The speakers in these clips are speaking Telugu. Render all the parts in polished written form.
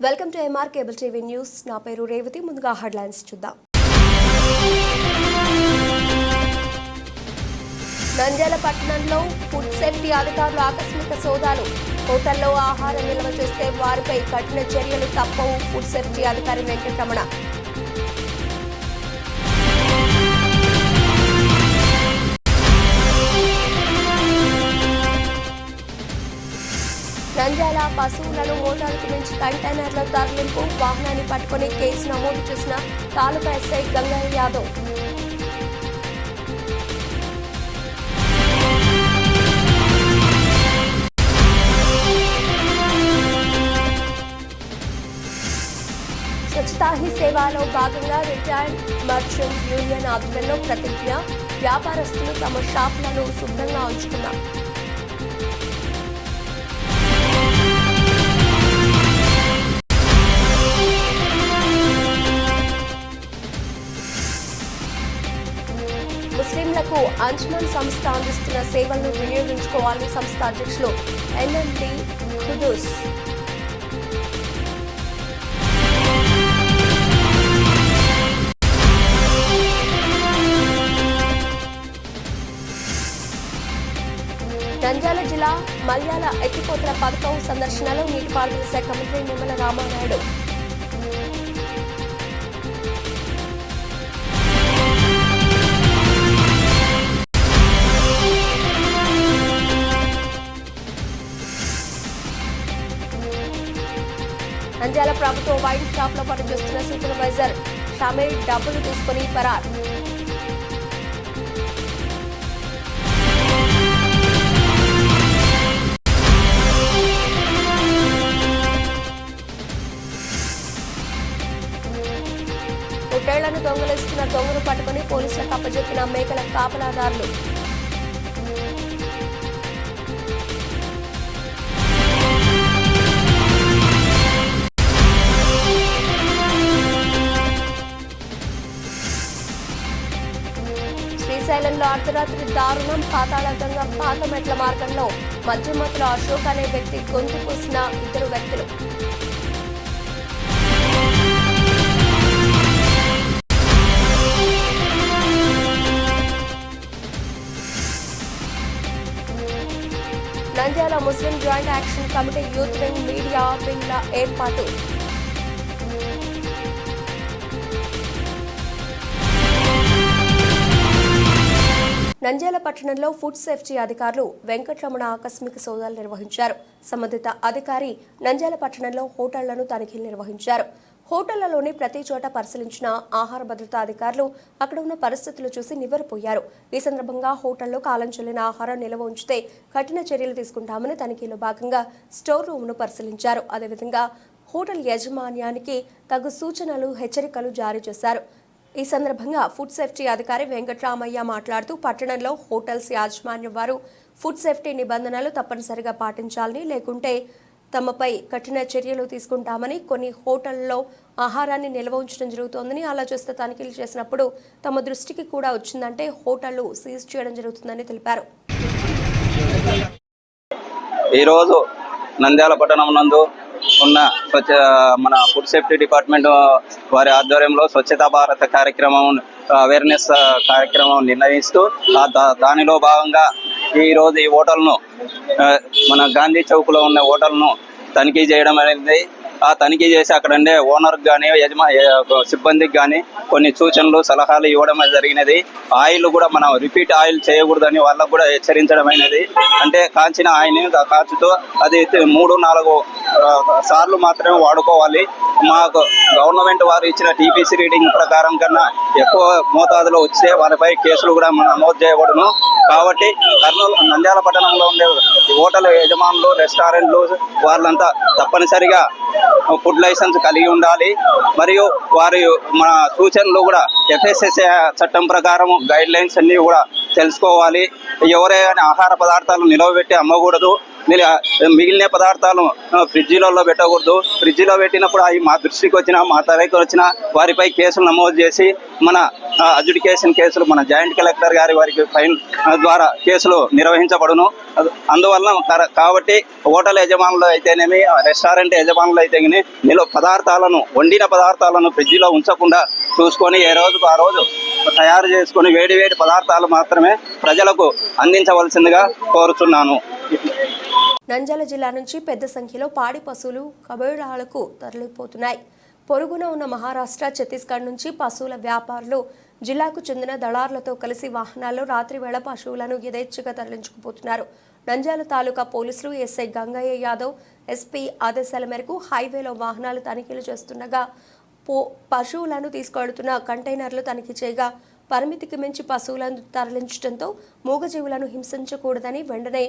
Welcome to MR cable TV news. నా పేరు రేవతి. ముందుగా హెడ్లైన్స్ చూద్దాం. నంద్యాల పట్టణంలో ఫుడ్ సేఫ్టీ అధికారులు ఆకస్మిక సోదాలు. హోటల్లో ఆహారం నిల్వ చేస్తే వారిపై కఠిన చర్యలు తప్పవు. ఫుడ్ సేఫ్టీ అధికారి వెంకటరమణ. నంద్యాల పశువులను మోటారుకు మించి కంటైనర్ల తరలింపు. వాహనాన్ని పట్టుకుని కేసు నమోదు చేసిన తాలూకా ఎస్ఐ గంగయ్య యాదవ్. స్వచ్ఛతా హీ సేవలో భాగంగా రిటైర్డ్ మర్చెంట్ యూనియన్ ఆధ్వర్యంలో ప్రతిజ్ఞ. వ్యాపారస్తులు తమ షాపులను శుభ్రంగా ఉంచుకున్నారు. ముస్లింలకు అంజుమన్ సంస్థ అందిస్తున్న సేవలను వినియోగించుకోవాలని సంస్థ అధ్యక్షులు ఎన్ఎండి ఖుదూస్. నంద్యాల జిల్లా మల్యాల ఎత్తిపోతల పథకం సందర్శనలో నీటిపారుదల శాఖ మంత్రి నిమ్మల రామానాయుడు. నంద్యాల ప్రభుత్వ వైన్ షాప్ లో పనిచేస్తున్న సూపర్వైజర్ షమీర్ డబ్బులు తీసుకుని పరార్. పొట్టేళ్లను దొంగలిస్తున్న దొంగను పట్టుకుని పోలీసులకు అప్పజెప్పిన మేకల కాపలాదారులు. శ్రీశైలంలో అర్ధరాత్రి దారుణం. పాతాళగంగా పాత మెట్ల మార్గంలో మధ్యమతుల అశోక్ అనే వ్యక్తి గొంతు కోసిన ఇద్దరు వ్యక్తులు. Nandyal Muslim joint action committee youth wing media వింగ్ల ఏర్పాటు. నంద్యాల పట్టణంలో ఫుడ్ సేఫ్టీ అధికారులు వెంకటరమణ ఆకస్మిక సోదాలు నిర్వహించారు. సంబంధిత అధికారి నంద్యాల పట్టణంలో హోటళ్లను తనిఖీలు నిర్వహించారు. హోటళ్లలోని ప్రతి చోట పరిశీలించిన ఆహార భద్రతా అధికారులు అక్కడ ఉన్న పరిస్థితులు చూసి నివ్వెరపోయారు. ఈ సందర్భంగా హోటల్లో కాలం చెల్లిన ఆహారం నిల్వ ఉంచితే కఠిన చర్యలు తీసుకుంటామని తనిఖీలో భాగంగా స్టోర్ రూమ్ను పరిశీలించారు. అదేవిధంగా హోటల్ యాజమాన్యానికి తగు సూచనలు, హెచ్చరికలు జారీ చేశారు. ఈ సందర్భంగా ఫుడ్ సేఫ్టీ అధికారి వెంకటరామయ్య మాట్లాడుతూ పట్టణంలో హోటల్స్ యాజమాన్యం వారు ఫుడ్ సేఫ్టీ నిబంధనలు తప్పనిసరిగా పాటించాలని, లేకుంటే తమపై కఠిన చర్యలు తీసుకుంటామని, కొన్ని హోటల్లో ఆహారాన్ని నిల్వ ఉంచడం జరుగుతోందని, అలా చేస్తే తనిఖీలు చేసినప్పుడు తమ దృష్టికి కూడా వచ్చిందంటే హోటళ్లు సీజ్ చేయడం జరుగుతుందని తెలిపారు. ఈరోజు నంద్యాల పట్టణం నందు ఉన్న మన ఫుడ్ సేఫ్టీ డిపార్ట్మెంట్ వారి ఆధ్వర్యంలో స్వచ్ఛతా భారత్ కార్యక్రమం అవేర్నెస్ కార్యక్రమం నిర్ణయిస్తూ దానిలో భాగంగా ఈరోజు ఈ హోటల్ను మన గాంధీ చౌక్లో ఉన్న హోటల్ను తనిఖీ చేయడం అనేది, ఆ తనిఖీ చేసి అక్కడ ఉండే ఓనర్కి కానీ సిబ్బందికి కానీ కొన్ని సూచనలు, సలహాలు ఇవ్వడం జరిగినది. ఆయిల్ కూడా మనం రిపీట్ ఆయిల్ చేయకూడదని వాళ్ళకు కూడా హెచ్చరించడం అయినది. అంటే కాంచిన ఆయిల్ కాచుతో అది 3-4 సార్లు మాత్రమే వాడుకోవాలి. మాకు గవర్నమెంట్ వారు ఇచ్చిన టీపీసీ రీడింగ్ ప్రకారం కన్నా ఎక్కువ మోతాదులో వస్తే వారిపై కేసులు కూడా నమోదు చేయబడును. కాబట్టి నంద్యాల పట్టణంలో ఉండే హోటల్ యజమానులు, రెస్టారెంట్లు వాళ్ళంతా తప్పనిసరిగా ఫుడ్ లైసెన్స్ కలిగి ఉండాలి. మరియు వారి మన సూచనలు కూడా FSSAI చట్టం ప్రకారం గైడ్ లైన్స్ అన్ని కూడా తెలుసుకోవాలి. ఎవరైనా ఆహార పదార్థాలను నిలవబెట్టి అమ్మకూడదు. మిగిలిన పదార్థాలను ఫ్రిడ్జిలలో పెట్టకూడదు. ఫ్రిడ్జిలో పెట్టినప్పుడు అవి మా దృష్టికి వచ్చినా మా తలకి వచ్చినా వారిపై కేసులు నమోదు చేసి మన అడ్జుడికేషన్ కేసులు మన జాయింట్ కలెక్టర్ గారి వారికి ఫైన్ ద్వారా కేసులు నిర్వహించబడును. అందువలన కాబట్టి హోటల్ యజమానులు అయితేనేమి రెస్టారెంట్ యజమానులు అయితే వండిన పదార్థాలను ఫ్రిడ్జిలో ఉంచకుండా చూసుకొని ఏ రోజుకు ఆ రోజు తయారు చేసుకొని వేడి పదార్థాలు మాత్రమే ప్రజలకు అందించవలసిందిగా కోరుచున్నాను. నంద్యాల జిల్లా నుంచి పెద్ద సంఖ్యలో పాడి పశువులు కబేళాలకు తరలిపోతున్నాయి. పొరుగున ఉన్న మహారాష్ట్ర, ఛత్తీస్గఢ్ నుంచి పశువుల వ్యాపారులు జిల్లాకు చెందిన దళారులతో కలిసి వాహనాల్లో రాత్రివేళ పశువులను యథేచ్ఛగా తరలించుకుపోతున్నారు. నంద్యాల తాలూకా పోలీసులు ఎస్ఐ గంగయ్య యాదవ్ ఎస్పీ ఆదేశాల మేరకు హైవేలో వాహనాలు తనిఖీలు చేస్తుండగా పశువులను తీసుకెళ్తున్న కంటైనర్లు తనిఖీ చేయగా పరిమితికి మించి పశువులను తరలించడంతో మూగజీవులను హింసించకూడదని వెంటనే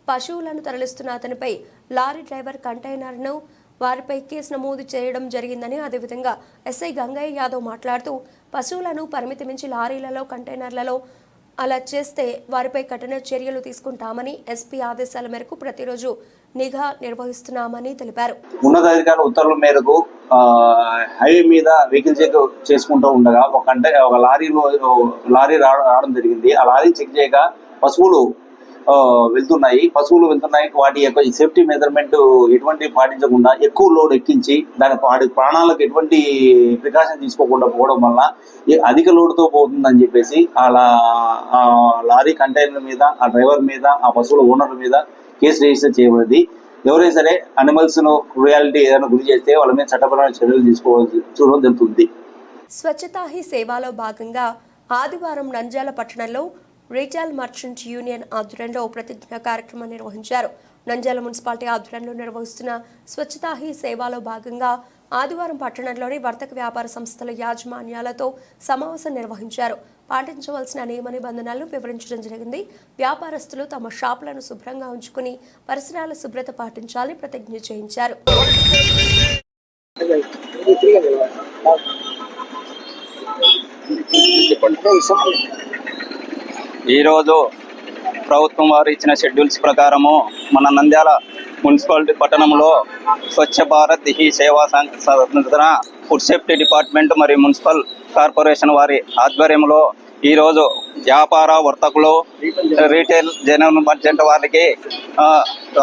పశువులను తరలిస్తున్న అతనిపై లారీ డ్రైవర్ కంటైనర్ను వారిపై కేసు నమోదు చేయడం జరిగిందని, అదేవిధంగా ఎస్ఐ గంగయ్య యాదవ్ మాట్లాడుతూ పశువులను పరిమితి మించి లారీలలో కంటైనర్లలో అలా చేస్తే వారిపై కఠిన చర్యలు తీసుకుంటామని ఎస్పీ ఆదేశాల మేరకు ప్రతిరోజు నిఘా నిర్వహిస్తున్నామని తెలిపారు. ఉన్నతాధికారుల ఉత్తర్వుల మేరకు హైవే మీద వెహికల్ చెక్ చేసుకుంటూ ఉండగా ఒక లారీ రావడం జరిగింది. ఆ లారీ చెక్ చేయగా పశువులు వెళ్తున్నాయి. వాటి యొక్క సేఫ్టీ మెజర్మెంట్ ఎటువంటి పాటించకుండా ఎక్కువ లోడ్ ఎక్కించి వాటి ప్రాణాలకు ఎటువంటి ప్రికాషన్ తీసుకోకుండా పోవడం వల్ల అధిక లోడ్తో పోతుందని చెప్పేసి ఆ లారీ కంటైనర్ మీద, ఆ డ్రైవర్ మీద, ఆ పశువుల ఓనర్ల మీద కేసు రిజిస్టర్ చేయబడింది. ఎవరైనా సరే అనిమల్స్ ను క్రూయాలిటీ ఏదైనా గురి చేస్తే వాళ్ళ మీద చట్టపరమైన చర్యలు చూడడం జరుగుతుంది. స్వచ్ఛతా హీ సేవలో భాగంగా ఆదివారం నంద్యాల పట్టణంలో రీటైల్ మర్చెంట్ యూనియన్ ఆధ్వర్యంలో ప్రతిజ్ఞ కార్యక్రమం నిర్వహించారు. నంద్యాల మున్సిపాలిటీ ఆధ్వర్యంలో నిర్వహిస్తున్న స్వచ్ఛతా హీ సేవలో భాగంగా ఆదివారం పట్టణంలోని వర్తక వ్యాపార సంస్థల యాజమాన్యాలతో సమావేశం నిర్వహించారు. పాటించవలసిన నియమ నిబంధనలను వివరించడం జరిగింది. వ్యాపారస్తులు తమ షాపులను శుభ్రంగా ఉంచుకుని పరిసరాల శుభ్రత పాటించాలని ప్రతిజ్ఞ చేయించారు. ఈరోజు ప్రభుత్వం వారు ఇచ్చిన షెడ్యూల్స్ ప్రకారము మన నంద్యాల మున్సిపాలిటీ పట్టణంలో స్వచ్ఛ భారత్ హీ సేవా సంస్థ ఫుడ్ సేఫ్టీ డిపార్ట్మెంట్ మరియు మున్సిపల్ కార్పొరేషన్ వారి ఆధ్వర్యంలో ఈరోజు వ్యాపార వర్తకులు, రీటైల్ జనరల్ మర్చెంట్ వారికి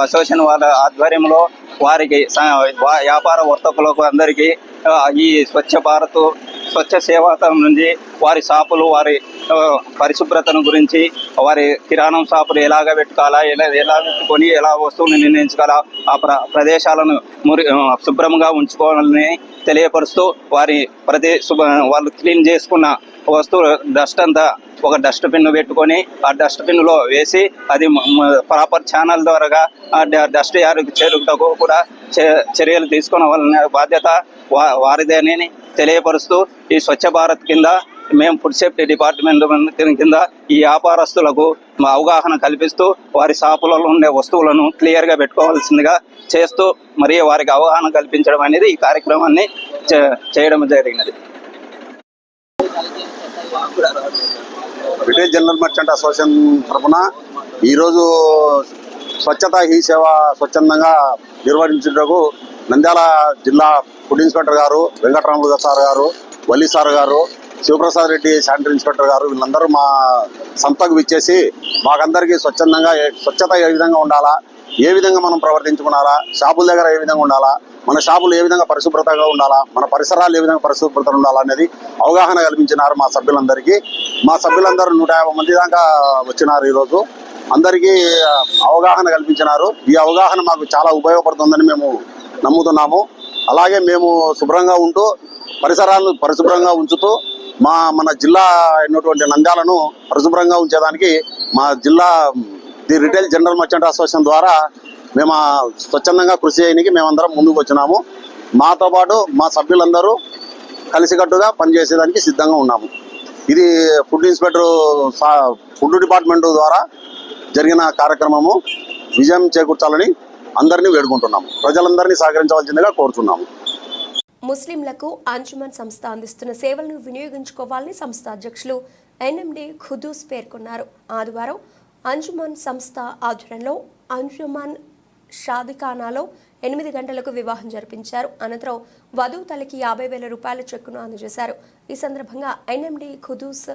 అసోసియేషన్ వాళ్ళ ఆధ్వర్యంలో వారికి వ్యాపార వర్తకులకు అందరికీ ఈ స్వచ్ఛ భారత్ స్వచ్ఛ సేవా నుంచి వారి షాపులు, వారి పరిశుభ్రతను గురించి, వారి కిరాణం షాపులు ఎలాగ పెట్టుకోవాలా, ఎలా పెట్టుకొని ఎలా వస్తువులను నిర్ణయించుకోవాలా, ఆ ప్రదేశాలను శుభ్రంగా ఉంచుకోవాలని తెలియపరుస్తూ వారి వాళ్ళు క్లీన్ చేసుకున్న వస్తువు డస్ట్ అంతా ఒక డస్ట్బిన్ పెట్టుకొని ఆ డస్ట్బిన్లో వేసి అది ప్రాపర్ ఛానల్ ద్వారా ఆ డస్ట్ చేరుటకు కూడా చర్యలు తీసుకున్న వాళ్ళ బాధ్యత వారిదేనని తెలియపరుస్తూ ఈ స్వచ్ఛ భారత్ కింద మేము ఫుడ్ సేఫ్టీ డిపార్ట్మెంట్ కింద ఈ వ్యాపారస్తులకు అవగాహన కల్పిస్తూ వారి షాపులలో ఉండే వస్తువులను క్లియర్గా పెట్టుకోవాల్సిందిగా చేస్తూ మరియు వారికి అవగాహన కల్పించడం అనేది ఈ కార్యక్రమాన్ని చేయడం జరిగినది. రిటైల్ జనరల్ మర్చెంట్ అసోసియేషన్ తరఫున ఈరోజు స్వచ్ఛతా హీ సేవ స్వచ్ఛందంగా నిర్వహించుటకు నంద్యాల జిల్లా ఫుడ్ ఇన్స్పెక్టర్ గారు, వెంకటరాములు సార్ గారు, వల్లి సార్ గారు, శివప్రసాద్ రెడ్డి శానిటరీ ఇన్స్పెక్టర్ గారు వీళ్ళందరూ మా సంస్థకు విచ్చేసి మాకందరికీ స్వచ్ఛత ఏ విధంగా ఉండాలా, ఏ విధంగా మనం ప్రవర్తించుకున్నారా, షాపుల దగ్గర ఏ విధంగా ఉండాలా, మన షాపులు ఏ విధంగా పరిశుభ్రతగా ఉండాలా, మన పరిసరాలు ఏ విధంగా పరిశుభ్రత ఉండాలా అనేది అవగాహన కల్పించినారు మా సభ్యులందరికీ. మా సభ్యులందరూ 150 మంది దాకా వచ్చినారు. ఈరోజు అందరికీ అవగాహన కల్పించినారు. ఈ అవగాహన మాకు చాలా ఉపయోగపడుతుందని మేము నమ్ముతున్నాము. అలాగే మేము శుభ్రంగా ఉంటూ పరిసరాలను పరిశుభ్రంగా ఉంచుతూ మన జిల్లా అయినటువంటి నంద్యాలను పరిశుభ్రంగా ఉంచేదానికి మా జిల్లా the retail general merchant association ద్వారా మేము స్వచ్ఛందంగా కృషి చేయడానికి మేమందరం ముందుకు వచ్చినాము. మాతో పాటు మా సభ్యులందరూ కలిసికట్టుగా పనిచేసేదానికి సిద్ధంగా ఉన్నాము. ఇది ఫుడ్ ఇన్స్పెక్టర్ ఫుడ్ డిపార్ట్మెంట్ ద్వారా జరిగిన కార్యక్రమము విజయం చేకూర్చాలని అందరినీ వేడుకుంటున్నాము. ప్రజలందరినీ సహకరించవలసిందిగా కోరుతున్నాము. ముస్లింలకు అంజుమన్ సంస్థ అందిస్తున్న సేవలను వినియోగించుకోవాలని సంస్థ అధ్యక్షులు ఎన్ఎండి ఖుదూస్ పేర్కొన్నారు. ఆదివారం అంజుమన్ సంస్థ ఆధ్వర్యంలో అంజుమన్ షాదిఖానాలో 8 గంటలకు వివాహం జరిపించారు. అనంతరం వధువు తల్లికి 50,000 రూపాయల చెక్కును అందజేశారు. ఈ సందర్భంగా ఎన్ఎండి ఖుదూస్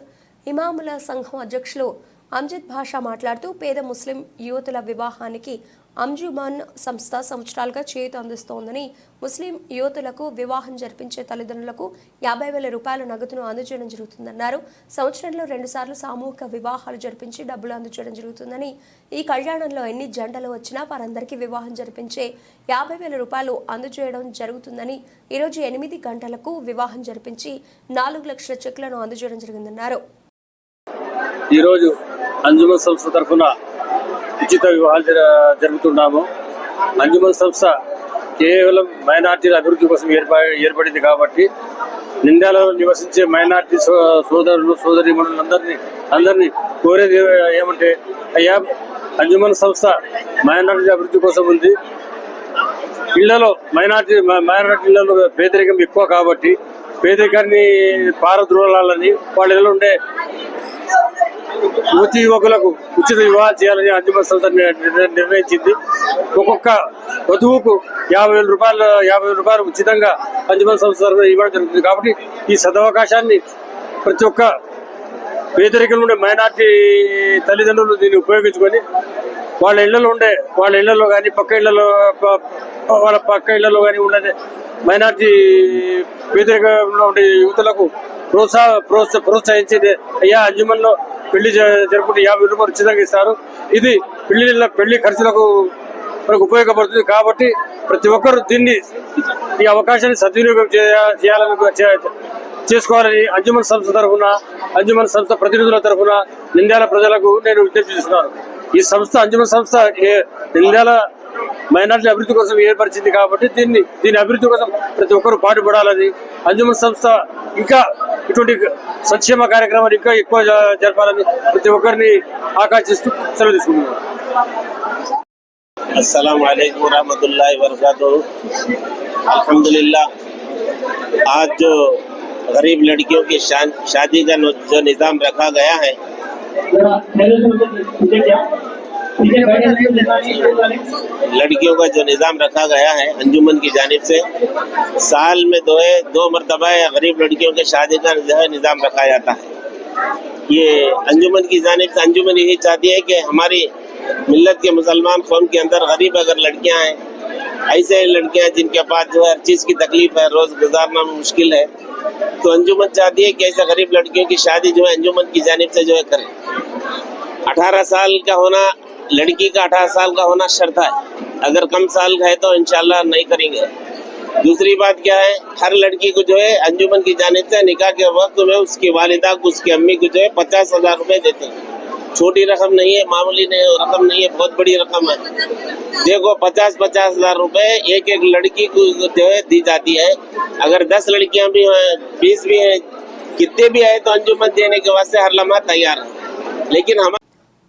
ఇమాముల సంఘం అధ్యక్షులు అమ్జద్ భాషా మాట్లాడుతూ పేద ముస్లిం యువతుల వివాహానికి అంజుమన్ సంస్థ సంవత్సరాలుగా చేయూత అందిస్తోందని, ముస్లిం యువతులకు వివాహం జరిపించే తల్లిదండ్రులకు 50,000 రూపాయల నగదును అందజేయడం జరుగుతుందన్నారు. సంవత్సరంలో 2 సార్లు సామూహిక వివాహాలు జరిపించి డబ్బులు అందజేయడం జరుగుతుందని, ఈ కళ్యాణంలో ఎన్ని జంటలు వచ్చినా వారందరికీ వివాహం జరిపించే 50,000 రూపాయలు అందజేయడం జరుగుతుందని, ఈరోజు 8 గంటలకు వివాహం జరిపించి 4 లక్షల చెక్లను అందజేయడం జరిగిందన్నారు. ఈరోజు అంజుమన్ సంస్థ తరఫున ఉచిత వివాహాలు జరుగుతున్నాము. అంజుమన్ సంస్థ కేవలం మైనార్టీల అభివృద్ధి కోసం ఏర్పడింది కాబట్టి నంద్యాలలో నివసించే మైనార్టీ సోదరులు సోదరీమణులందరినీ కోరేది ఏమంటే, అయ్యా అంజుమన్ సంస్థ మైనార్టీ అభివృద్ధి కోసం ఉంది. మైనార్టీ ఇళ్లలో పేదరికం ఎక్కువ కాబట్టి పేదరికాన్ని పారద్రోలాలని వాళ్ళ ఇళ్లలో ఉండే యువతి యువకులకు ఉచిత వివాహం చేయాలని అంజుమన్ సంస్థ నిర్ణయించింది. ఒక్కొక్క వధువుకు 50,000 రూపాయలు ఉచితంగా అంజుమన్ సంస్థ ఇవ్వడం జరుగుతుంది. కాబట్టి ఈ సదవకాశాన్ని ప్రతి ఒక్క పేదరికంలో ఉండే మైనార్టీ తల్లిదండ్రులు దీన్ని ఉపయోగించుకొని వాళ్ళ ఇళ్లలో కానీ వాళ్ళ పక్క ఇళ్లలో కానీ ఉండే మైనార్టీ పేదరికంలో ఉండే యువతులకు ప్రోత్సహించేది. అయ్యా అంజుమన్లో పెళ్లి జరుపుకుంటే 50,000 రూపాయలు ఉచితంగా ఇస్తారు. ఇది పెళ్లి ఖర్చులకు మనకు ఉపయోగపడుతుంది. కాబట్టి ప్రతి ఒక్కరు ఈ అవకాశాన్ని సద్వినియోగం చేసుకోవాలని అంజుమన్ సంస్థ తరఫున, అంజుమన్ సంస్థ ప్రతినిధుల తరఫున నంద్యాల ప్రజలకు నేను విజ్ఞప్తి చేస్తున్నాను. ఈ సంస్థ అంజుమన్ సంస్థ నంద్యాల మైనార్టీ అభివృద్ధి కోసం ఏర్పరిచింది కాబట్టి దీని అభివృద్ధి కోసం ప్రతి ఒక్కరు పాటుపడాలని, అంజుమన్ సంస్థ ఇంకా ఇటువంటి సంక్షేమ కార్యక్రమాలు ఇంకా ఎక్కువ జరపాలని ప్రతి ఒక్కరిని ఆకాంక్షిస్తూ సెలవు తీసుకుంటున్నాను. अस्सलाम वालेकुम रहमतुल्लाहि व बरकातुहू। अल्हम्दुलिल्लाह, आज जो गरीब लड़कियों की शादी का जो निज़ाम रखा गया है, लड़कियों का जो निज़ाम रखा गया है अंजुमन की जानिब से, साल में दो मरतबा गरीब लड़कियों के शादी का जो है निज़ाम रखा जाता है। ये अंजुमन की जानिब से अंजुमन यही चाहती है कि हमारी मिल्लत के मुसलमान कौम के अंदर गरीब अगर लड़कियां हैं, ऐसे लड़कियां जिनके पास जो है हर चीज़ की तकलीफ है, रोज़ गुजारना मुश्किल है, तो अंजुमन चाहती है कि ऐसे गरीब लड़कियों की शादी जो है अंजुमन की जानिब से जो है करें। 18 साल का होना, लड़की का 18 साल का होना शर्त है। अगर कम साल का है तो इंशाल्लाह नहीं करेंगे। दूसरी बात क्या है, हर लड़की को जो है अंजुमन की जानिब से निकाह के वक्त में उसकी वालिदा को, उसकी अम्मी को जो है 50,000 रुपए देते हैं। छोटी रकम नहीं है, मामूली रकम नहीं है, बहुत बड़ी रकम है। देखो 50,000 रुपए एक लड़की को जो है दी जाती है। अगर 10 लड़कियां भी हैं, 20 भी हैं, कितने भी आए तो अंजुमन देने के वास्ते हर लम्हा तैयार है। लेकिन हम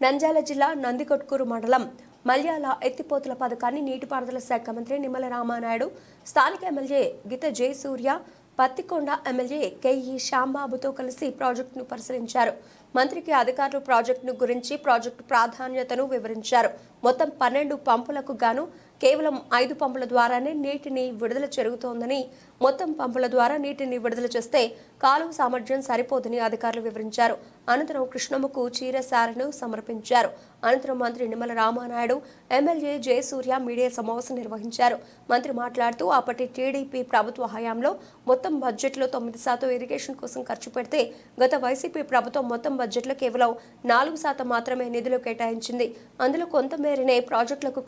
నంద్యాల జిల్లా నందికొట్కూరు మండలం మల్యాల ఎత్తిపోతుల పథకాన్ని నీటిపారుదల శాఖ మంత్రి నిమ్మల రామానాయుడు, స్థానిక ఎమ్మెల్యే గీత జయసూర్య, పత్తికొండ ఎమ్మెల్యే కెఈ శ్యాంబాబుతో కలిసి ప్రాజెక్టును పరిశీలించారు. మంత్రికి అధికారులు ప్రాజెక్టును గురించి, ప్రాజెక్టు ప్రాధాన్యతను వివరించారు. మొత్తం 12 పంపులకు గాను కేవలం 5 పంపుల ద్వారానే నీటిని విడుదల జరుగుతోందని, మొత్తం పంపుల ద్వారా నీటిని విడుదల చేస్తే కాలువ సామర్థ్యం సరిపోదని అధికారులు వివరించారు. అనంతరం కృష్ణమ్మకు చీర సారెను సమర్పించారు. అనంతరం మంత్రి నిమ్మల రామానాయుడు, ఎమ్మెల్యే జయసూర్య మీడియా సమావేశం నిర్వహించారు. మంత్రి మాట్లాడుతూ అప్పటి టీడీపీ ప్రభుత్వ హయాంలో మొత్తం బడ్జెట్లో 9% ఇరిగేషన్ కోసం ఖర్చు పెడితే గత వైసీపీ ప్రభుత్వం మొత్తం బడ్జెట్లో కేవలం 4% మాత్రమే నిధులు కేటాయించింది. అందులో కొంత మేరనే ప్రాజెక్టులకు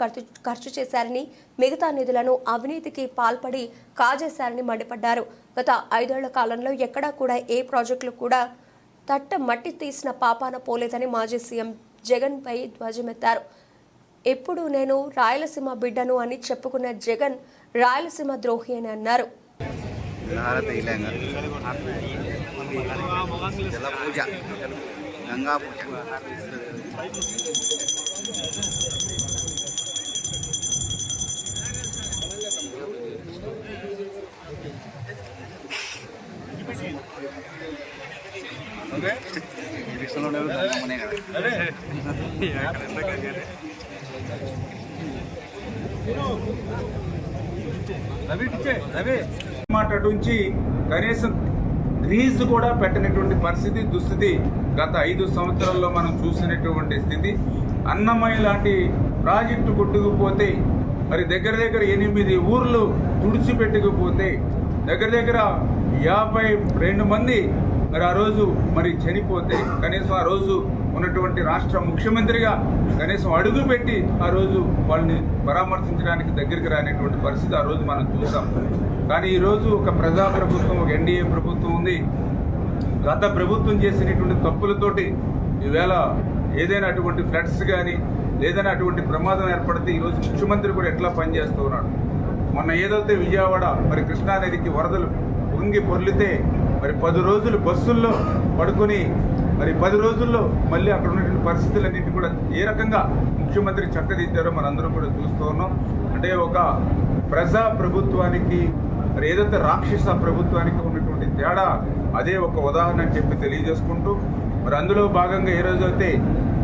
ఖర్చు చేశారని, మిగతా నిధులను అవినీతికి పాల్పడి కాజేశారని మండిపడ్డారు. గత 5 ఏళ్ల కాలంలో ఎక్కడా కూడా ఏ ప్రాజెక్టులు కూడా తట్ట మట్టి తీసిన పాపాన పోలేదని మాజీ సీఎం జగన్ పై ధ్వజమెత్తారు. ఎప్పుడు నేను రాయలసీమ బిడ్డను అని చెప్పుకున్న జగన్ రాయలసీమ ద్రోహి అని అన్నారు. Okay. మాట నుంచి కనీసం గ్రీజ్ కూడా పెట్టినటువంటి పరిస్థితి దుస్థితి గత 5 సంవత్సరాల్లో మనం చూసినటువంటి స్థితి. అన్నమయ్య లాంటి ప్రాజెక్టు కొట్టుకుపోతే, మరి దగ్గర 8 ఊర్లు తుడిచిపెట్టుకుపోతే, దగ్గర 52 మంది మరి ఆ రోజు మరి చనిపోతే, కనీసం ఆ రోజు ఉన్నటువంటి రాష్ట్ర ముఖ్యమంత్రిగా కనీసం అడుగు పెట్టి ఆ రోజు వాళ్ళని పరామర్శించడానికి దగ్గరికి రానటువంటి పరిస్థితి ఆ రోజు మనం చూసాం. కానీ ఈరోజు ఒక ప్రజాప్రభుత్వం, ఒక ఎన్డీఏ ప్రభుత్వం ఉంది. గత ప్రభుత్వం చేసినటువంటి తప్పులతోటి ఈవేళ ఏదైనా అటువంటి ఫ్లడ్స్ కానీ ఏదైనా అటువంటి ప్రమాదం ఏర్పడితే ఈరోజు ముఖ్యమంత్రి కూడా ఎట్లా పనిచేస్తూ ఉన్నాడు. మొన్న ఏదైతే విజయవాడ మరి కృష్ణానదికి వరదలు పొంగి పొర్లితే మరి 10 రోజులు బస్సుల్లో పడుకొని మరి 10 రోజుల్లో మళ్ళీ అక్కడ ఉన్నటువంటి పరిస్థితులన్నింటి కూడా ఏ రకంగా ముఖ్యమంత్రి చక్కదిద్దారో మనందరం కూడా చూస్తూ ఉన్నాం. అంటే ఒక ప్రజా ప్రభుత్వానికి మరి ఏదైతే రాక్షస ప్రభుత్వానికి ఉన్నటువంటి తేడా అదే ఒక ఉదాహరణ అని చెప్పి తెలియజేసుకుంటూ, మరి అందులో భాగంగా ఏ రోజైతే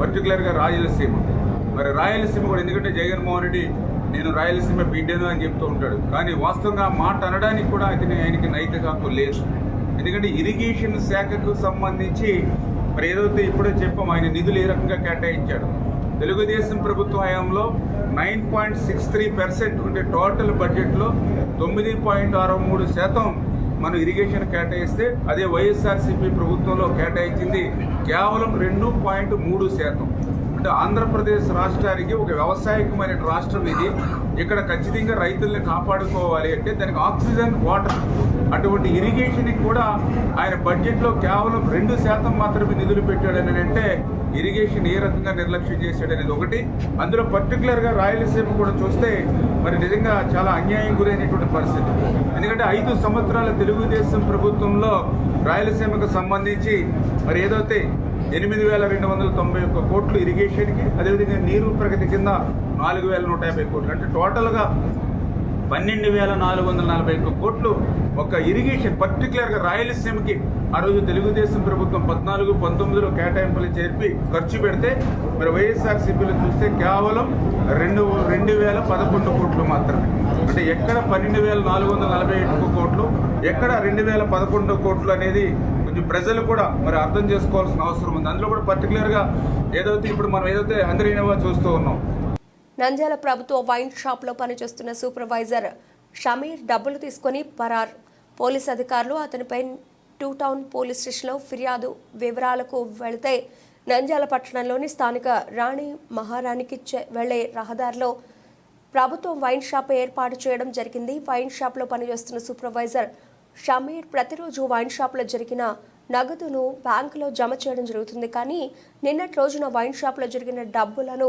పర్టికులర్గా రాయలసీమ, మరి రాయలసీమ కూడా, ఎందుకంటే జగన్మోహన్ రెడ్డి నేను రాయలసీమ బిడ్డను అని చెప్తూ ఉంటాడు, కానీ వాస్తవంగా మాట అనడానికి కూడా ఆయనకి నైతిక హక్కు లేదు. ఎందుకంటే ఇరిగేషన్ శాఖకు సంబంధించి మరి ఏదైతే ఇప్పుడే చెప్పాం, ఆయన నిధులు ఏ రకంగా కేటాయించాడు. తెలుగుదేశం ప్రభుత్వ హయాంలో 9.63% అంటే టోటల్ బడ్జెట్లో 9.63% మనం ఇరిగేషన్ కేటాయిస్తే, అదే వైఎస్ఆర్సీపీ ప్రభుత్వంలో కేటాయించింది కేవలం 2.3%. అంటే ఆంధ్రప్రదేశ్ రాష్ట్రానికి ఒక వ్యవసాయకమైన రాష్ట్రం ఇది. ఇక్కడ ఖచ్చితంగా రైతుల్ని కాపాడుకోవాలి అంటే దానికి ఆక్సిజన్, వాటర్, అటువంటి ఇరిగేషన్కి కూడా ఆయన బడ్జెట్లో కేవలం 2% మాత్రమే నిధులు పెట్టాడని అంటే ఇరిగేషన్ ఏ రకంగా నిర్లక్ష్యం చేశాడనేది ఒకటి. అందులో పర్టికులర్గా రాయలసీమ కూడా చూస్తే మరి నిజంగా చాలా అన్యాయం గురైనటువంటి పరిస్థితి. ఎందుకంటే 5 సంవత్సరాల తెలుగుదేశం ప్రభుత్వంలో రాయలసీమకు సంబంధించి మరి ఏదైతే 8,291 కోట్లు ఇరిగేషన్కి, అదేవిధంగా నీరు ప్రగతి కింద 4,150 కోట్లు, అంటే టోటల్గా 12,441 కోట్లు ఒక ఇరిగేషన్ పర్టికులర్గా రాయలసీమకి ఆ రోజు తెలుగుదేశం ప్రభుత్వం 14-19లో కేటాయింపులు చేర్పి ఖర్చు పెడితే, మరి వైఎస్ఆర్సీపీలో చూస్తే కేవలం 2,011 కోట్లు మాత్రమే. అంటే ఎక్కడ 12,441 కోట్లు, ఎక్కడ 2,011 కోట్లు అనేది కొంచెం ప్రజలు కూడా మరి అర్థం చేసుకోవాల్సిన అవసరం ఉంది. అందులో కూడా పర్టికులర్గా ఏదైతే ఇప్పుడు మనం ఏదైతే అందరినవా చూస్తూ ఉన్నాం. నంద్యాల ప్రభుత్వ వైన్ షాప్లో పనిచేస్తున్న సూపర్వైజర్ షమీర్ డబ్బులు తీసుకొని పరార్. పోలీస్ అధికారులు అతనిపై 2 టౌన్ పోలీస్ స్టేషన్లో ఫిర్యాదు వివరాలకు వెళితే, నంద్యాల పట్టణంలోని స్థానిక రాణి మహారాణికి వెళ్లే రహదారిలో ప్రభుత్వం వైన్ షాప్ ఏర్పాటు చేయడం జరిగింది. వైన్ షాప్లో పనిచేస్తున్న సూపర్వైజర్ షమీర్ ప్రతిరోజు వైన్ షాప్లో జరిగిన నగదును బ్యాంకులో జమ చేయడం జరుగుతుంది. కానీ నిన్నటి రోజున వైన్ షాప్లో జరిగిన డబ్బులను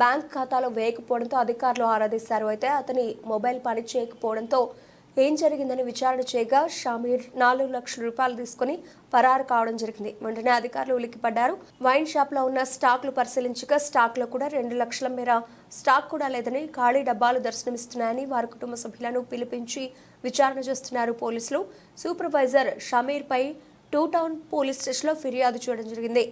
బ్యాంక్ ఖాతాలో వేయకపోవడంతో అధికారులు ఆరాధిస్తారు. అయితే అతని మొబైల్ పని చేయకపోవడంతో ఏం జరిగిందని విచారణ చేయగా షమీర్ 4 లక్షల రూపాయలు తీసుకుని పరారు కావడం జరిగింది. వెంటనే అధికారులు ఉలిక్కిపడ్డారు. వైన్ షాప్లో ఉన్న స్టాక్లు పరిశీలించగా స్టాక్లో కూడా 2 లక్షల మేర స్టాక్ కూడా లేదని, ఖాళీ డబ్బాలు దర్శనమిస్తున్నాయని వారి కుటుంబ సభ్యులను పిలిపించి విచారణ చేస్తున్నారు పోలీసులు. సూపర్వైజర్ షమీర్ పై 2 టౌన్ పోలీస్ స్టేషన్లో ఫిర్యాదు చేయడం జరిగింది.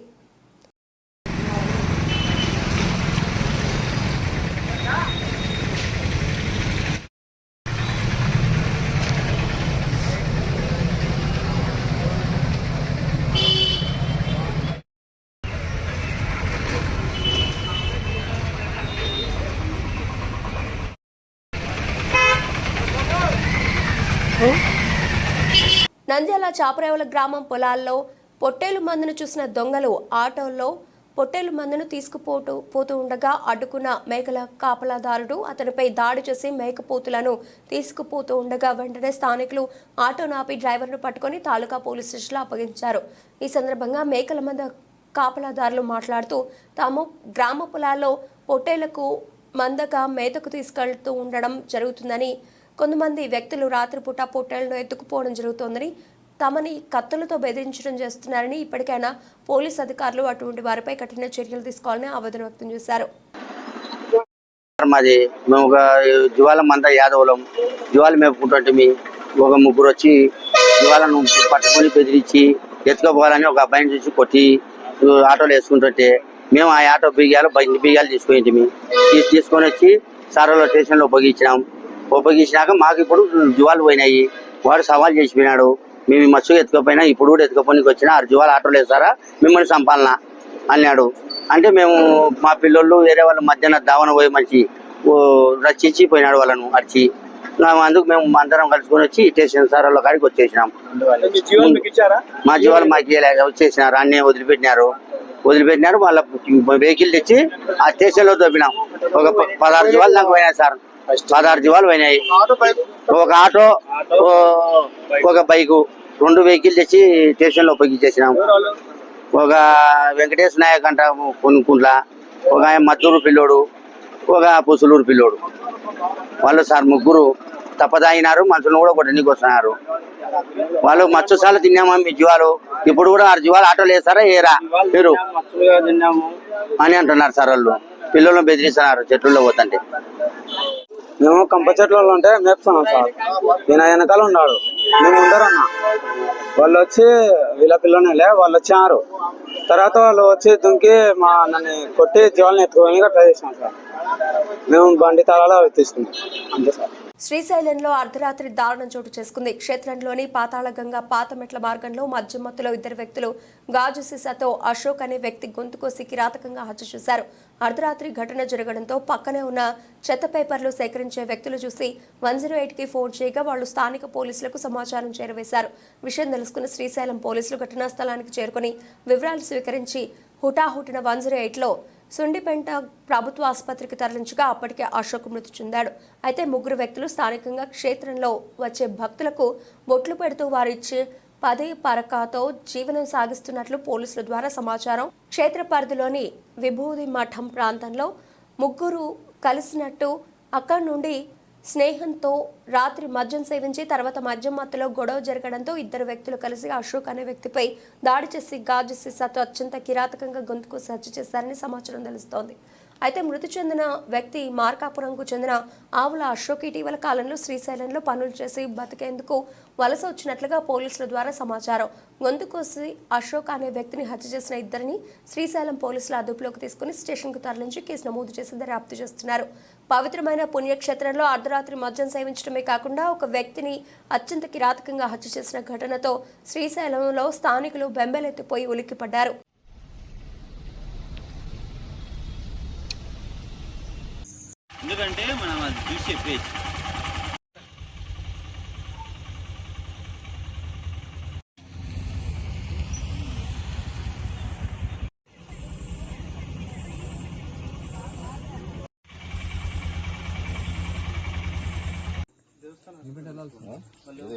నంద్యాల చాపరేవుల గ్రామం పొలాల్లో పొట్టేలు మందును చూసిన దొంగలు ఆటోల్లో పొట్టేలు మందును తీసుకుపోతూ ఉండగా అడ్డుకున్న మేకల కాపలాదారుడు అతనిపై దాడి చేసి మేకపోతులను తీసుకుపోతూ ఉండగా వెంటనే స్థానికులు ఆటోను ఆపి డ్రైవర్ను పట్టుకొని తాలూకా పోలీస్ స్టేషన్లో అప్పగించారు. ఈ సందర్భంగా మేకల మంద కాపలాదారులు మాట్లాడుతూ తాము గ్రామ పొలాల్లో పొట్టేలకు మందగా మేతకు తీసుకెళ్తూ ఉండడం జరుగుతుందని, కొంతమంది వ్యక్తులు రాత్రిపూట పొట్టేళ్లను ఎత్తుకుపోవడం జరుగుతోందని, తమని కత్తులతో బెదిరించడం చేస్తున్నారని, ఇప్పటికైనా పోలీస్ అధికారులు అటువంటి వారిపై కఠిన చర్యలు తీసుకోవాలని ఆవేదన వ్యక్తం చేశారు. మాది మేము ఒక జ్వాల మంద యాదవులం, జ్వాల మేపుకుంటుంటే ఒక ముగ్గురు వచ్చి జ్వాలను పట్టుకొని బెదిరించి ఎత్తుకోపోవాలని ఒక అబ్బాయిని చూసి కొట్టి ఆటోలు వేసుకుంటుంటే మేము ఆ ఆటో బియ్యాలు తీసుకొని వచ్చి సారోలో స్టేషన్లో ఉపయోగించినాక మాకు ఇప్పుడు జువాలు పోయినాయి. వాడు సవాల్ చేసిపోయినాడు, మేము మత్స్సు ఎత్తుకపోయినా ఇప్పుడు కూడా ఎత్తుకపోనికి వచ్చినా 6 జువాలు ఆటోలు వేస్తారా మిమ్మల్ని చంపాలనా అన్నాడు. అంటే మేము మా పిల్లలు వేరే వాళ్ళ మధ్యాహ్నం దావన పోయి మంచి రచించి పోయినాడు వాళ్ళను అరిచి. అందుకు మేము అందరం కలుసుకొని వచ్చి స్టేషన్ సారాల కాడికి వచ్చేసినాం. మా జీవాలు మాకు వచ్చేసినారు, అన్నీ వదిలిపెట్టినారు. వాళ్ళ వెహికల్ తెచ్చి ఆ స్టేషన్లో దొబ్బినాం. ఒక 16 జీవాలు నాకు పోయినాయి సార్, 16 జీవాలు పోయినాయి. ఒక ఆటో, ఒక బైకు, 2 వెహికల్ తెచ్చి స్టేషన్లో ఉపయోగించేసినాం. ఒక వెంకటేశ్ నాయక్ అంట కొనుక్కుంట్ల, ఒక మద్దూరు పిల్లోడు, ఒక పుసులూరు పిల్లోడు. వాళ్ళు సార్ ముగ్గురు తప్పదాగినారు, మనుషులను కూడా కొట్టడానికి వస్తున్నారు. వాళ్ళు మత్స్యశాల తిన్నామా మీ జీవాలు, ఇప్పుడు కూడా 6 జీవాలు ఆటోలు వేస్తారా ఏరా మీరు అని అంటున్నారు సార్. వాళ్ళు పిల్లలను బెదిరిస్తున్నారు చెట్లలో పోతుంటే. మేము కంప చెట్లలో ఉంటే మేపుతున్నాం సార్. ఈయన వెనకాల ఉన్నాడు, మేము ముందరన్నా. వాళ్ళు వచ్చి వీళ్ళ పిల్లనే వాళ్ళు వచ్చారు. తర్వాత వాళ్ళు వచ్చి దుంకి నన్ను కొట్టి జీవాలను ఎత్తుకొని ట్రై చేసినాం సార్. మేము బండి తాళాలు తీసుకున్నాం అంతే సార్. శ్రీశైలంలో అర్ధరాత్రి దారుణం చోటు చేసుకుంది. క్షేత్రంలోని పాతాళగంగా పాతమెట్ల మార్గంలో మద్యం మత్తులో 2 వ్యక్తులు గాజు సీసాతో అశోక్ అనే వ్యక్తి గొంతు కోసి కిరాతకంగా హత్య చేశారు. అర్ధరాత్రి ఘటన జరగడంతో పక్కనే ఉన్న చెత్త పేపర్లు సేకరించే వ్యక్తులు చూసి 108కి ఫోన్ చేయగా వాళ్లు స్థానిక పోలీసులకు సమాచారం చేరవేశారు. విషయం తెలుసుకున్న శ్రీశైలం పోలీసులు ఘటనా స్థలానికి చేరుకుని వివరాలు స్వీకరించి హుటాహుటిన 108లో సుండిపెంట ప్రభుత్వ ఆసుపత్రికి తరలించగా అప్పటికే అశోక్ మృతి చెందాడు. అయితే 3 వ్యక్తులు స్థానికంగా క్షేత్రంలో వచ్చే భక్తులకు బొట్లు పెడుతూ వారిచ్చే 10 పరకాతో జీవనం సాగిస్తున్నట్లు పోలీసుల ద్వారా సమాచారం. క్షేత్ర పరిధిలోని విభూది మఠం ప్రాంతంలో 3 కలిసినట్టు అక్కడి నుండి స్నేహంతో రాత్రి మద్యం సేవించి తర్వాత మద్యం మత్తులో గొడవ జరగడంతో 2 వ్యక్తులు కలిసి అశోక్ అనే వ్యక్తిపై దాడి చేసి గాజు సీసాతో అత్యంత కిరాతకంగా గొంతుకు హత్య చేశారని సమాచారం తెలుస్తోంది. అయితే మృతి చెందిన వ్యక్తి మార్కాపురంకు చెందిన ఆవుల అశోక్ ఇటీవల కాలంలో శ్రీశైలంలో పనులు చేసి బతికేందుకు వలస వచ్చినట్లుగా పోలీసుల ద్వారా సమాచారం. గొంతు కోసి అశోక్ అనే వ్యక్తిని హత్య చేసిన 2ని శ్రీశైలం పోలీసులు అదుపులోకి తీసుకుని స్టేషన్కు తరలించి కేసు నమోదు చేసి దర్యాప్తు చేస్తున్నారు. పవిత్రమైన పుణ్యక్షేత్రంలో అర్ధరాత్రి మద్యం సేవించడమే కాకుండా ఒక వ్యక్తిని అత్యంత కిరాతకంగా హత్య చేసిన ఘటనతో శ్రీశైలంలో స్థానికులు బెంబేలెత్తిపోయి ఉలిక్కిపడ్డారు. ఎందుకంటే మనం అది చూసి చెప్పేసి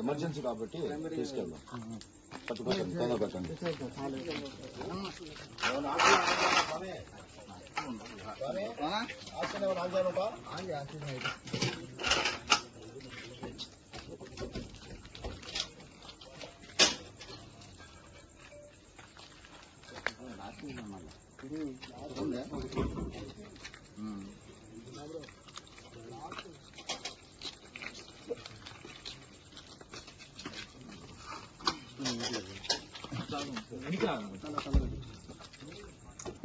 ఎమర్జెన్సీ కాబట్టి తీసుకెళ్దాం.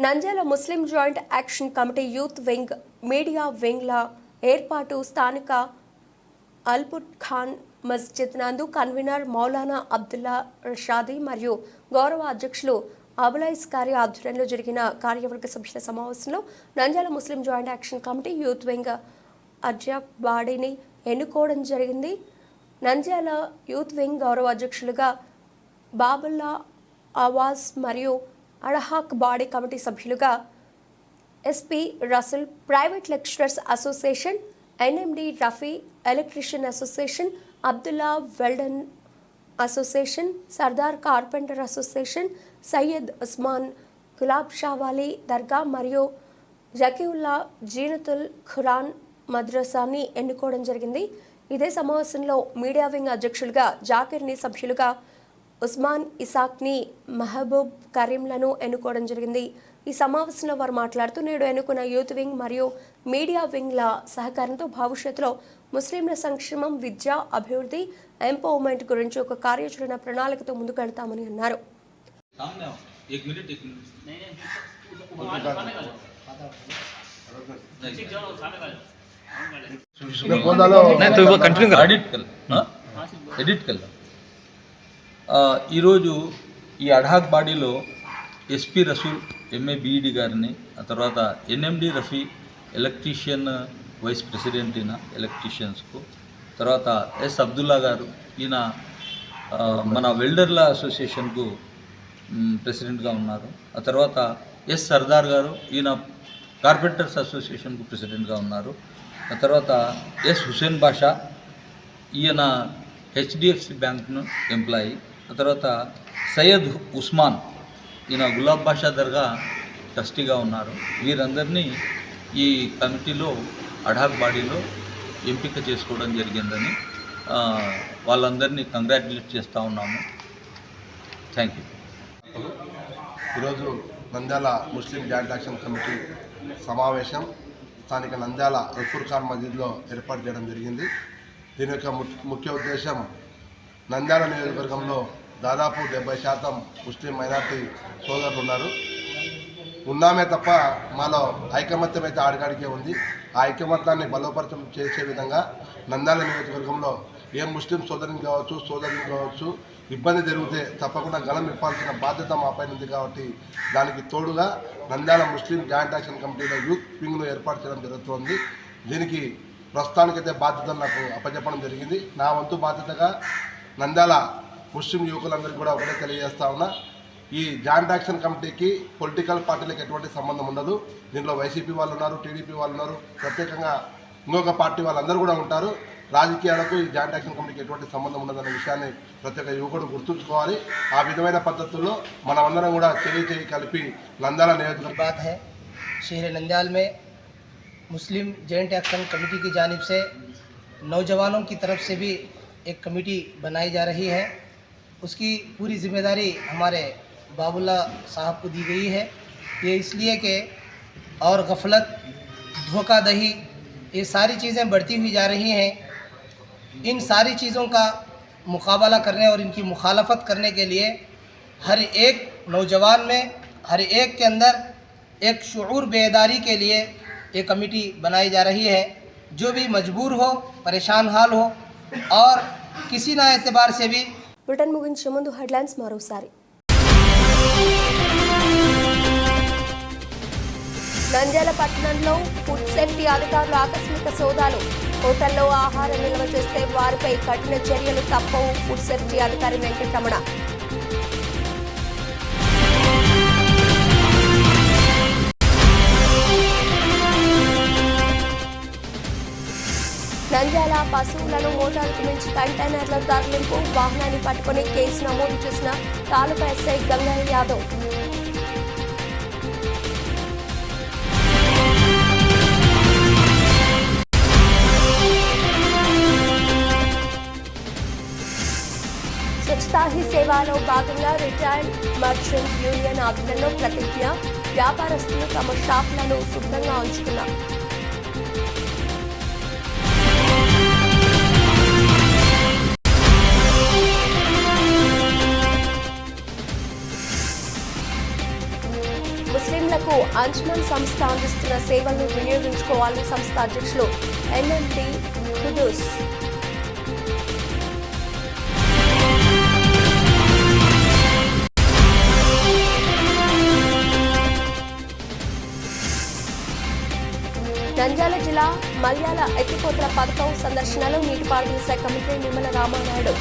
Nandyal Muslim joint action committee youth wing, media వింగ్ల ఏర్పాటు స్థానిక అల్బుట్ ఖాన్ మస్జిద్ నందు కన్వీనర్ మౌలానా అబ్దుల్లా షాదీ మరియు గౌరవ అధ్యక్షులు అబులైస్ కారి ఆధ్వర్యంలో జరిగిన కార్యవర్గ సభ్యుల సమావేశంలో Nandyal Muslim joint action committee youth wing అధ్యక్ష బాడీని ఎన్నుకోవడం జరిగింది. నంద్యాల యూత్ వింగ్ గౌరవ అధ్యక్షులుగా బాబుల్లా ఆవాజ్ మరియు అడహాక్ బాడీ కమిటీ సభ్యులుగా SP Rasal, private lecturers association NMD Rafi, electrician association Abdulla welding association, Sardar carpenter association, Syed Usman Gulab Shavali Dargah మరియు జకీవుల్లా జీనతుల్ ఖురాన్ మద్రసాని ఎన్నుకోవడం జరిగింది. ఇదే సమావేశంలో మీడియా వింగ్ అధ్యక్షులుగా జాకిర్ని, సభ్యులుగా ఉస్మాన్ ఇసాక్ని, మహబూబ్ కరీంలను ఎన్నుకోవడం జరిగింది. ఈ సమావేశంలో వారు మాట్లాడుతూ నేడు ఎన్నుకున్న యూత్ వింగ్ మరియు మీడియా వింగ్ల సహకారంతో భవిష్యత్తులో ముస్లింల సంక్షేమం, విద్య, అభివృద్ధి, ఎంపవర్మెంట్ గురించి ఒక కార్యాచరణ ప్రణాళికతో ముందుకెళ్తామని అన్నారు. एक मिनट ఎడిట్ కల్లా ఈరోజు ఈ అడ్హాక్ బాడీలో ఎస్పీ రసూల్ ఎంఏ బీఈడి గారిని, ఆ తర్వాత NMD Rafi electrician vice president ఈయన ఎలక్ట్రీషియన్స్కు, తర్వాత ఎస్ అబ్దుల్లా గారు ఈయన మన వెల్డర్ల అసోసియేషన్కు ప్రెసిడెంట్గా ఉన్నారు. ఆ తర్వాత ఎస్ సర్దార్ గారు ఈయన కార్పెంటర్స్ అసోసియేషన్కు ప్రెసిడెంట్గా ఉన్నారు. ఆ తర్వాత ఎస్ హుసేన్ బాషా ఈయన హెచ్డిఎఫ్సి బ్యాంక్ను ఎంప్లాయీ. ఆ తర్వాత సయ్యద్ ఉస్మాన్ ఈయన గులాబ్ బాషా దర్గా ట్రస్టీగా ఉన్నారు. వీరందరినీ ఈ కమిటీలో అడ్హాక్ బాడీలో ఎంపిక చేసుకోవడం జరిగిందని వాళ్ళందరినీ కంగ్రాట్యులేట్ చేస్తూ ఉన్నాము. Thank you. ఈరోజు Nandyal Muslim joint action committee సమావేశం స్థానిక నంద్యాల అల్ఫూర్ ఖాన్ మస్జిద్లో ఏర్పాటు చేయడం జరిగింది. దీని యొక్క ముఖ్య ఉద్దేశం నంద్యాల నియోజకవర్గంలో దాదాపు 70% ముస్లిం మైనార్టీ సోదరులు ఉన్నారు. ఉన్నామే తప్ప మాలో ఐకమత్యం అయితే ఆడికాడికే ఉంది. ఆ ఐకమత్యాన్ని బలోపేతం చేసే విధంగా నంద్యాల నియోజకవర్గంలో ఏ ముస్లిం సోదరుని కావచ్చు ఇబ్బంది జరిగితే తప్పకుండా గలం ఇప్పాల్సిన బాధ్యత మాపై ఉంది. కాబట్టి దానికి తోడుగా నంద్యాల ముస్లిం జాయింట్ యాక్షన్ కమిటీలో యూత్ వింగ్ను ఏర్పాటు చేయడం జరుగుతోంది. దీనికి ప్రస్తుతానికైతే బాధ్యతలు నాకు అప్పచెప్పడం జరిగింది. నా వంతు బాధ్యతగా నంద్యాల ముస్లిం యువకులందరికీ కూడా ఒకటే తెలియజేస్తా ఉన్నా, ఈ జాయింట్ యాక్షన్ కమిటీకి పొలిటికల్ పార్టీలకు ఎటువంటి సంబంధం ఉండదు. దీంట్లో వైసీపీ వాళ్ళు ఉన్నారు, టీడీపీ వాళ్ళు ఉన్నారు, ప్రత్యేకంగా ఇంకొక పార్టీ వాళ్ళందరూ కూడా ఉంటారు. రాజకీయాలకు ఈ జాయింట్ యాక్షన్ కమిటీకి ఎటువంటి సంబంధం ఉండదనే విషయాన్ని ప్రతి ఒక్క యువకుడు గుర్తుంచుకోవాలి. ఆ విధమైన పద్ధతుల్లో మనమందరం కూడా చేయి కలిపి నంద్యాల నియోజకవర్గ बात है शहर नंद्याल में मुस्लिम जॉइंट एक्शन कमेटी की जानिब से नौजवानों की तरफ से भी एक कमेटी बनाई जा रही है. उसकी पूरी जिम्मेदारी हमारे बाबुल्ला साहब को दी गई है. ये इसलिए कि और गफलत, धोखाधड़ी, ये सारी चीज़ें बढ़ती हुई जा रही हैं. इन सारी चीज़ों का मुकाबला करने और इनकी मुखालफत करने के लिए हर एक नौजवान में, हर एक के अंदर एक शऊर बेदारी के लिए ये कमेटी बनाई जा रही है. जो भी मजबूर हो, परेशान हाल हो और किसी ना एतबार से भी. బ్రిటన్ ముగించే ముందు హెడ్లైన్స్ మరోసారి. నంద్యాల పట్టణంలో ఫుడ్ సేఫ్టీ అధికారులు ఆకస్మిక సోదాలు. హోటల్లో ఆహారం నిల్వ చేస్తే వారిపై కఠిన చర్యలు తప్పవు. ఫుడ్ సేఫ్టీ అధికారి వెంకటరమణ. నంద్యాల పశువులను మోటార్కు మించి కంటైనర్ల తరలింపు. వాహనాన్ని పట్టుకుని కేసు నమోదు చేసిన తాలూకా ఎస్ఐ గంగయ్య యాదవ్. స్వచ్ఛతా హీ సేవలో భాగంగా రిటైర్డ్ మర్చెంట్ యూనియన్ ఆధ్వర్యంలో ప్రతిజ్ఞ. వ్యాపారస్తులు తమ షాపులను శుభ్రంగా ఉంచుకున్నారు. ముస్లింలకు అంజుమన్ సంస్థ అందిస్తున్న సేవలను వినియోగించుకోవాలని సంస్థ అధ్యక్షులు ఎన్ఎండి ఖుదూస్. నంద్యాల జిల్లా మల్యాల ఎత్తిపోతల పథకం సందర్శనలో నీటిపారుదల శాఖ మంత్రి నిమ్మల రామానాయుడు.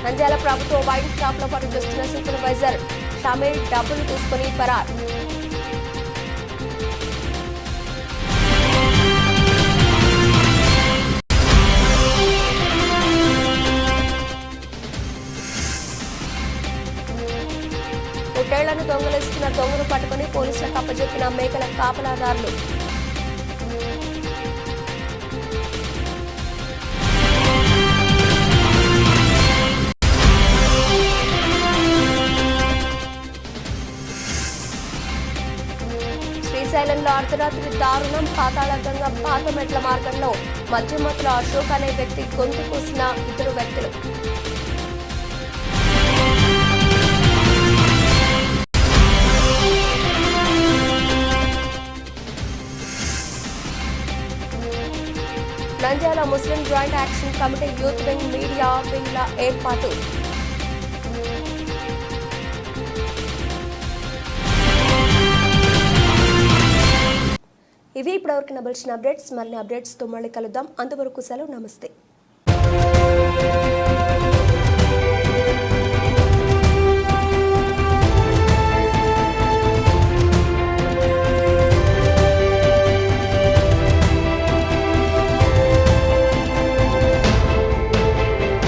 నంద్యాల ప్రభుత్వ వైన్ షాప్ లో పనిచేస్తున్న సూపర్వైజర్ షామీల్ డబ్బులు తీసుకుని ఫరార్. పొట్టేళ్లను దొంగలిస్తున్న దొంగను పట్టుకుని పోలీసులకు అప్పజెప్పిన మేకల కాపలాదారులు. అర్ధరాత్రి దారుణం. పాతాళగంగా పాతమెట్ల మార్గంలో మధ్యమత్తుల అశోక్ అనే వ్యక్తి గొంతు కోసిన ఇద్దరు వ్యక్తులు. Nandyal Muslim joint action committee youth wing media వింగ్ల ఏర్పాటు. ఇవి ఇప్పటివరకు నబల్చిన అప్డేట్స్. మరిన్ని అప్డేట్స్తో మళ్ళీ కలుద్దాం. అంతవరకు సెలవు. నమస్తే.